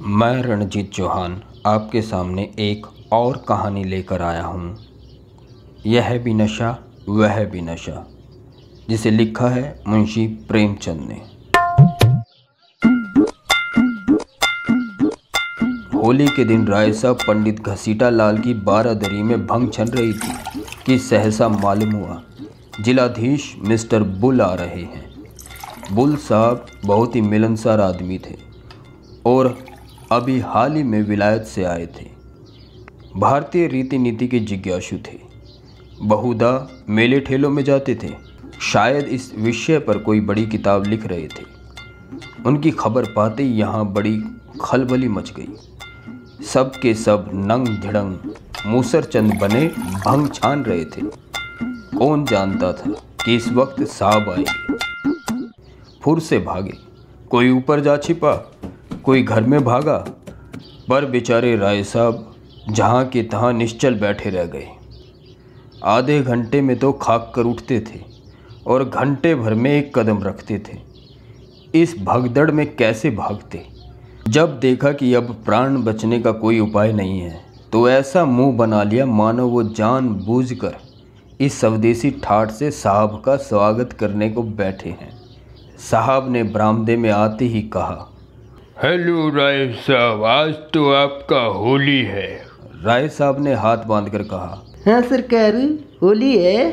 मैं रणजीत चौहान आपके सामने एक और कहानी लेकर आया हूँ। यह भी नशा वह भी नशा, जिसे लिखा है मुंशी प्रेमचंद ने। होली के दिन राय साहब पंडित घसीटा लाल की बारादरी में भंग छन रही थी कि सहसा मालूम हुआ जिलाधीश मिस्टर बुल आ रहे हैं। बुल साहब बहुत ही मिलनसार आदमी थे और अभी हाल ही में विलायत से आए थे। भारतीय रीति नीति के जिज्ञासु थे। बहुधा मेले ठेलों में जाते थे। शायद इस विषय पर कोई बड़ी किताब लिख रहे थे। उनकी खबर पाते ही यहाँ बड़ी खलबली मच गई। सब के सब नंग धिड़ंग मूसरचंद बने भंग छान रहे थे। कौन जानता था कि इस वक्त साहब आएंगे। फुर से भागे, कोई ऊपर जा छिपा, कोई घर में भागा, पर बेचारे राय साहब जहाँ के तहाँ निश्चल बैठे रह गए। आधे घंटे में तो खाक कर उठते थे और घंटे भर में एक कदम रखते थे। इस भगदड़ में कैसे भागते। जब देखा कि अब प्राण बचने का कोई उपाय नहीं है तो ऐसा मुंह बना लिया मानो वो जानबूझकर इस स्वदेशी ठाठ से साहब का स्वागत करने को बैठे हैं। साहब ने बरामदे में आते ही कहा, हेलो राय साहब, आज तो आपका होली है। राय साहब ने हाथ बांधकर कहा, हाँ सरकार, होली है।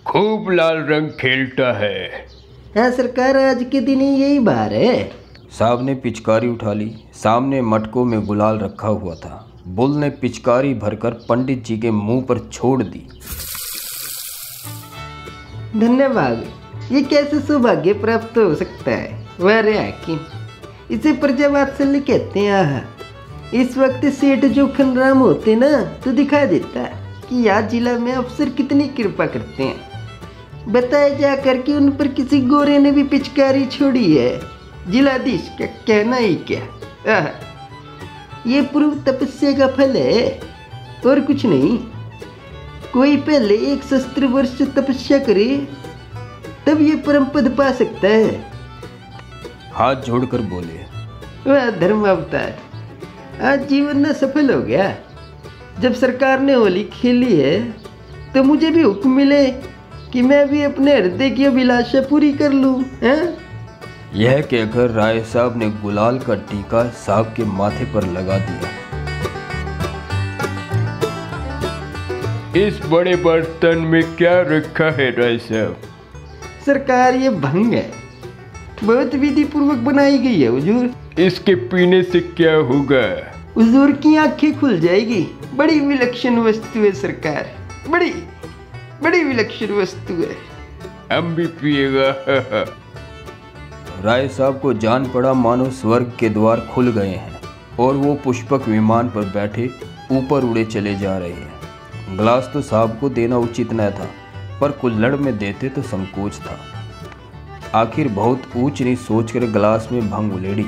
खूब लाल रंग खेलता है। हाँ सरकार, आज के दिन ही यही बार है। साहब ने पिचकारी उठा ली। सामने मटकों में गुलाल रखा हुआ था। बुल ने पिचकारी भरकर पंडित जी के मुंह पर छोड़ दी। धन्यवाद। ये कैसे सौभाग्य प्राप्त हो सकता है। वारे हाकिम, इसे प्रजावात्सल्य कहते हैं। आहा, इस वक्त सेठ जो खनराम होते ना तो दिखा देता कि यहाँ जिला में अफसर कितनी कृपा करते हैं। बताया जाकर कि उन पर किसी गोरे ने भी पिचकारी छोड़ी है। जिलाधीश का कहना ही क्या। आहा, ये पूर्व तपस्या का फल है और कुछ नहीं। कोई पहले 1 वर्ष तपस्या करे तब ये परम पद पा सकता है। हाथ जोड़कर बोले, वह धर्म अवतार, आज जीवन में सफल हो गया। जब सरकार ने होली खेली है तो मुझे भी हुक्म मिले कि मैं भी अपने हृदय की अभिलाषा पूरी कर लूं। यह कहकर राय साहब ने गुलाल का टीका साहब के माथे पर लगा दिया। इस बड़े बर्तन में क्या रखा है राय साहब? सरकार, ये भंग है। बहुत विधि पूर्वक बनाई गई है हुजूर। इसके पीने से क्या होगा? हुजूर की आंखें खुल जाएगी। बड़ी विलक्षण वस्तु है सरकार, बड़ी बड़ी विलक्षण वस्तु है। हम भी पिएगा। राय साहब को जान पड़ा मानो स्वर्ग के द्वार खुल गए हैं और वो पुष्पक विमान पर बैठे ऊपर उड़े चले जा रहे हैं। गिलास तो साहब को देना उचित न था, पर कुल्हड़ में देते तो संकोच था। आखिर बहुत ऊंच नीच सोचकर गिलास में भंग उलेड़ी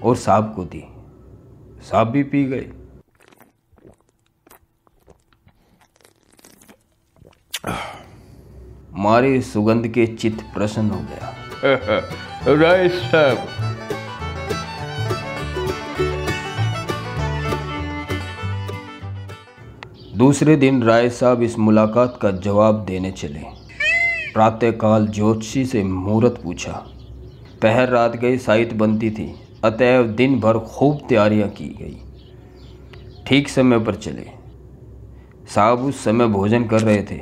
और साहब को दी। साहब भी पी गए। मारे सुगंध के चित्त प्रसन्न हो गया। राय साहब, दूसरे दिन राय साहब इस मुलाकात का जवाब देने चले। प्रातःकाल ज्योतिषी से मुहूर्त पूछा। पहर रात गई साइत बनती थी, अतएव दिन भर खूब तैयारियां की गई। ठीक समय पर चले। साहब उस समय भोजन कर रहे थे।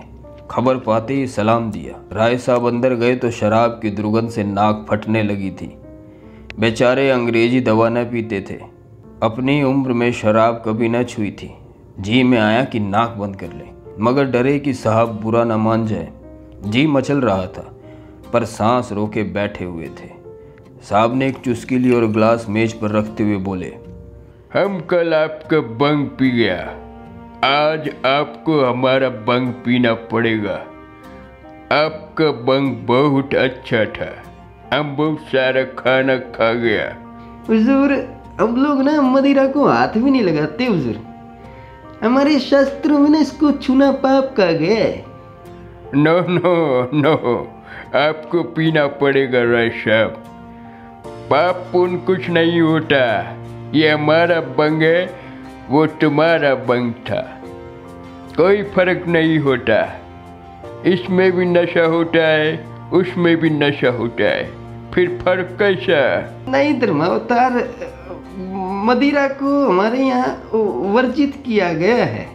खबर पाते ही सलाम दिया। राय साहब अंदर गए तो शराब की दुर्गंध से नाक फटने लगी थी। बेचारे अंग्रेजी दवा न पीते थे। अपनी उम्र में शराब कभी न छुई थी। जी में आया कि नाक बंद कर ले, मगर डरे कि साहब बुरा न मान जाए। जी मचल रहा था, पर सांस रोके बैठे हुए थे। साहब ने एक चुस्की ली और गिलास मेज पर रखते हुए बोले, हम कल आपका बंग पी गया, आज आपको हमारा बंग पीना पड़ेगा। आपका बंग बहुत अच्छा था। हम बहुत सारा खाना खा गया। हुजूर, हम लोग ना मदिरा को हाथ भी नहीं लगाते हुजूर। हमारे शास्त्रों में ना इसको छूना पाप कहा गया है। नो नो नो, आपको पीना पड़ेगा राय साहब। पाप पुण्य कुछ नहीं होता, ये हमारा बंग है, वो तुम्हारा बंग था, कोई फर्क नहीं होता। इसमें भी नशा होता है, उसमें भी नशा होता है, फिर फर्क कैसा? नहीं धर्मावतार, मदिरा को हमारे यहाँ वर्जित किया गया है।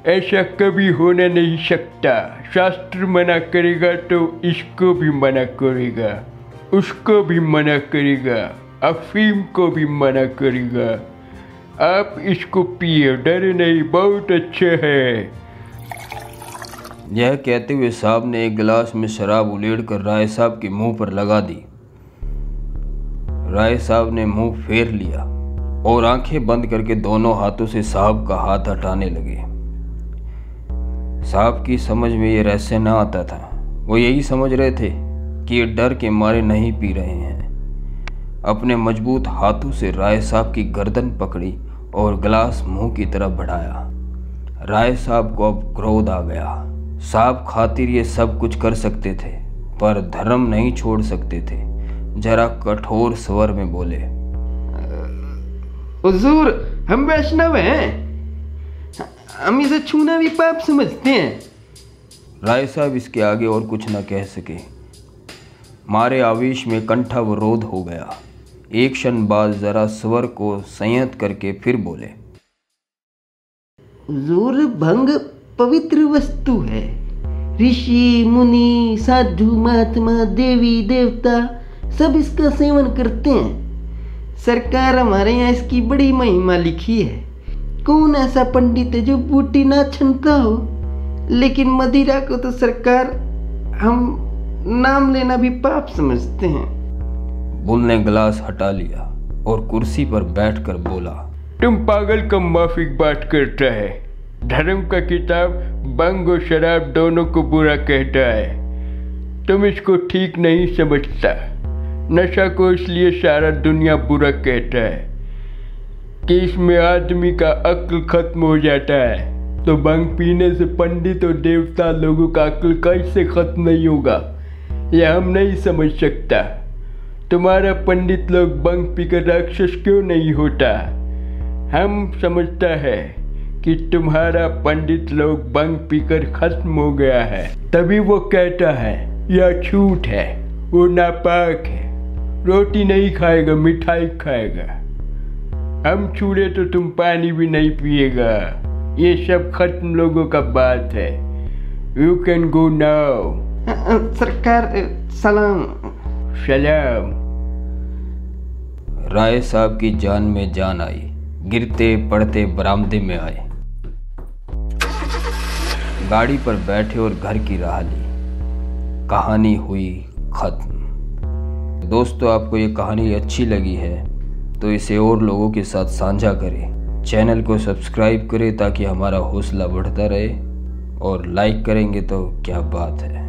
ऐसा कभी होने नहीं सकता। शास्त्र मना करेगा तो इसको भी मना करेगा, उसको भी मना करेगा, अफीम को भी मना करेगा। आप इसको पिए, डरे नहीं, बहुत अच्छा है। यह कहते हुए साहब ने एक गिलास में शराब उलेड़कर राय साहब के मुंह पर लगा दी। राय साहब ने मुंह फेर लिया और आंखें बंद करके दोनों हाथों से साहब का हाथ हटाने लगे। साहब की समझ में ये रहस्य न आता था। वो यही समझ रहे थे कि ये डर के मारे नहीं पी रहे हैं। अपने मजबूत हाथों से राय साहब की गर्दन पकड़ी और गिलास मुंह की तरफ बढ़ाया। राय साहब को अब क्रोध आ गया। साहब खातिर ये सब कुछ कर सकते थे, पर धर्म नहीं छोड़ सकते थे। जरा कठोर स्वर में बोले, हुजूर, हम वैष्णव हैं, हम इसे छूना भी पाप समझते हैं। राय साहब इसके आगे और कुछ न कह सके। मारे आवेश में कंठावरोध हो गया। एक क्षण बाद जरा स्वर को संयत करके फिर बोले, हुजूर, भंग पवित्र वस्तु है। ऋषि मुनि, साधु महात्मा, देवी देवता सब इसका सेवन करते हैं। सरकार हमारे यहाँ इसकी बड़ी महिमा लिखी है। कौन ऐसा पंडित है जो बूटी ना छनता हो? लेकिन मदिरा को तो सरकार हम नाम लेना भी पाप समझते हैं। बुल ने गिलास हटा लिया और कुर्सी पर बैठकर बोला, तुम पागल का माफिक बात करता है। धर्म का किताब बंग और शराब दोनों को बुरा कहता है। तुम इसको ठीक नहीं समझता। नशा को इसलिए सारा दुनिया बुरा कहता है कि इसमें आदमी का अक्ल खत्म हो जाता है। तो बंग पीने से पंडित और देवता लोगों का अक्ल कैसे खत्म नहीं होगा, यह हम नहीं समझ सकता। तुम्हारा पंडित लोग बंग पीकर राक्षस क्यों नहीं होता? हम समझता है कि तुम्हारा पंडित लोग बंग पीकर खत्म हो गया है, तभी वो कहता है यह झूठ है, वो नापाक है, रोटी नहीं खाएगा, मिठाई खाएगा। हम छूले तो तुम पानी भी नहीं पिएगा। ये सब खत्म लोगों का बात है। You can go now. सरकार, सलाम। सलाम। राय साहब की जान में जान आई। गिरते पड़ते बरामदे में आए, गाड़ी पर बैठे और घर की राह ली। कहानी हुई खत्म। दोस्तों, आपको ये कहानी अच्छी लगी है तो इसे और लोगों के साथ साझा करें। चैनल को सब्सक्राइब करें ताकि हमारा हौसला बढ़ता रहे, और लाइक करेंगे तो क्या बात है।